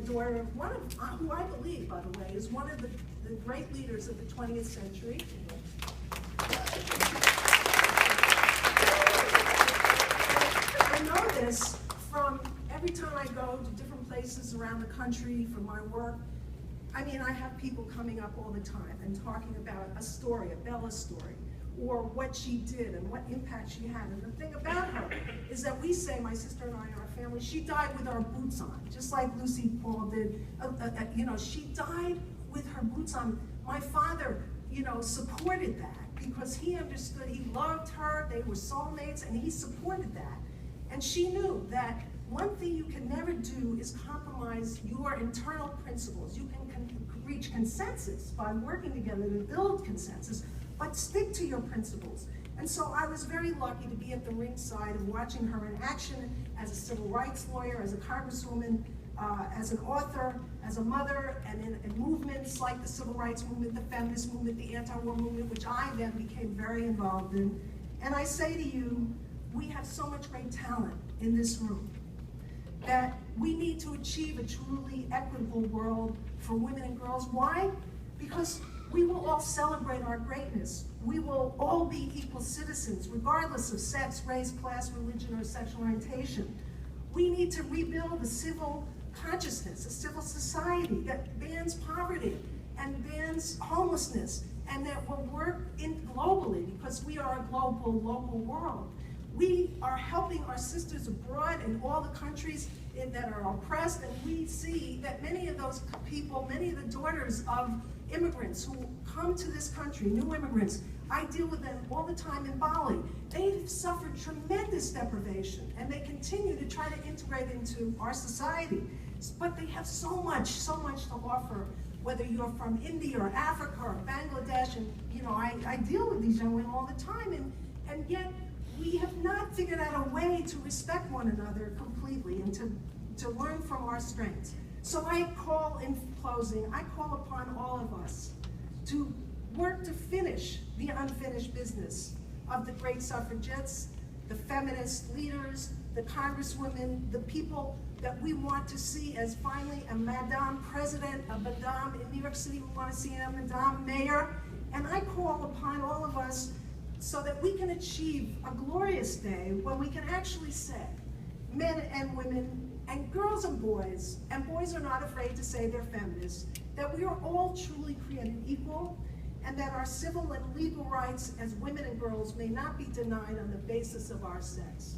the daughter of one of, who I believe, by the way, is one of the great leaders of the 20th century. I know this from every time I go to different places around the country for my work. I mean, I have people coming up all the time and talking about a story, a Bella story, or what she did and what impact she had. And the thing about her is that we say, my sister and I and our family, she died with our boots on, just like Lucy Paul did. You know, she died with her boots on. My father, you know, supported that because he understood, he loved her, they were soulmates, and he supported that. And she knew that one thing you can never do is compromise your internal principles. You can reach consensus by working together to build consensus, but stick to your principles. And so I was very lucky to be at the ringside of watching her in action as a civil rights lawyer, as a congresswoman, as an author, as a mother, and in movements like the civil rights movement, the feminist movement, the anti-war movement, which I then became very involved in. And I say to you, we have so much great talent in this room that we need to achieve a truly equitable world for women and girls. Why? Because we will all celebrate our greatness. We will all be equal citizens, regardless of sex, race, class, religion, or sexual orientation. We need to rebuild a civil consciousness, a civil society that bans poverty and bans homelessness, and that will work globally, because we are a global, local world. We are helping our sisters abroad in all the countries that are oppressed, and we see that many of those people, many of the daughters of immigrants who come to this country, new immigrants, I deal with them all the time in Bali. They've suffered tremendous deprivation, and they continue to try to integrate into our society. But they have so much to offer, whether you're from India or Africa or Bangladesh, and you know, I deal with these young women all the time, and yet we have not figured out a way to respect one another completely and to learn from our strengths. So I call, in closing, I call upon all of us to work to finish the unfinished business of the great suffragettes, the feminist leaders, the congresswomen, the people that we want to see as finally a Madame President, a Madame in New York City, we want to see a Madame Mayor. And I call upon all of us so that we can achieve a glorious day when we can actually say, men and women, and girls and boys are not afraid to say they're feminists, that we are all truly created equal, and that our civil and legal rights as women and girls may not be denied on the basis of our sex.